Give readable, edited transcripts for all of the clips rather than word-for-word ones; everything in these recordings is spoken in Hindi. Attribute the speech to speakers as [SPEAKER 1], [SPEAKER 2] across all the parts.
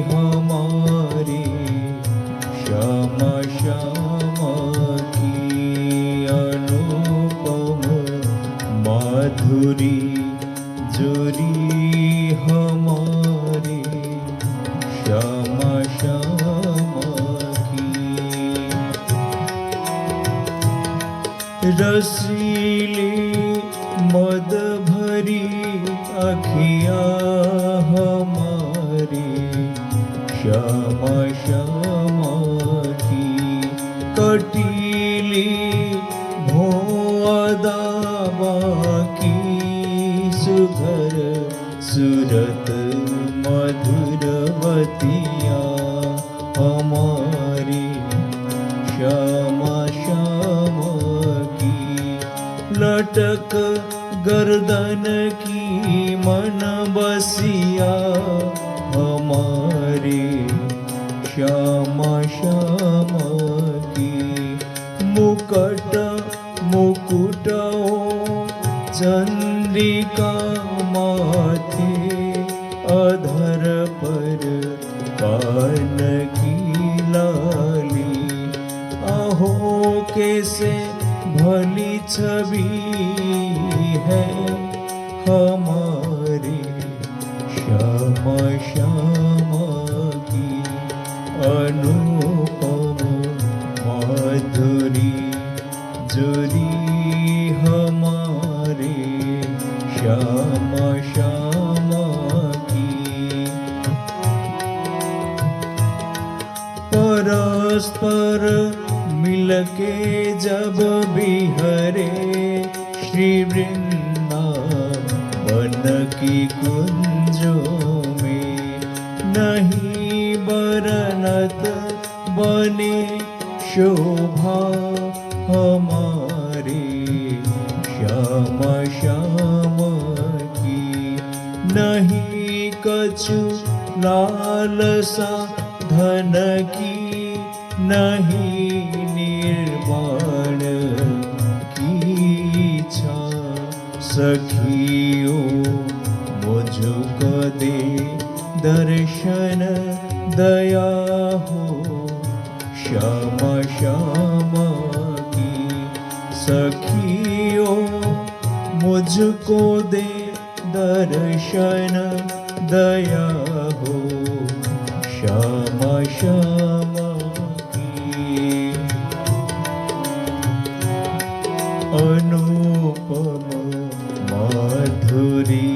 [SPEAKER 1] हमारे श्यामा श्यामा की अनुपम माधुरी जोरी हमारे श्यामा श्यामा की। रसीली मद भरी अखियाँ हमारी श्यामा श्यामा की। कटीली भोअदा बाकी सुघर सूरत मधुरवतिया हमारी श्यामा श्यामा की। लटक गर्दन की मन बसिया हमारी श्यामा श्यामा की। मुकुट मुकुटो चंद्रिका माथे अधर पर पान की लाली। आहो कैसे भली छवि है हमारी श्यामा श्यामा की। अनुपम माधुरी जोरी हमारे श्यामा श्यामा की। परस्पर मिलके जब बिहरे श्री वृंदावन की कुंजों में। नहीं बरनत बने शोभा हमारे श्यामा श्यामा की। नहीं कछु लालसा धन की नहीं निर्वाण की इच्छा। सखियों मुझको दे दर्शन दया हो श्यामा श्यामा की। सखियों मुझको दे दर्शन दया हो श्यामा श्यामा की। अनुपम माधुरी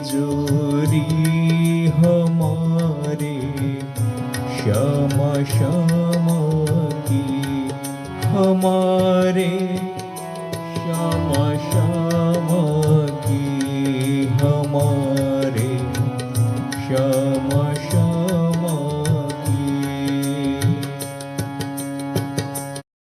[SPEAKER 1] जोरी हमारे श्यामा श्यामा की। हमारे श्यामा श्यामा की हमारे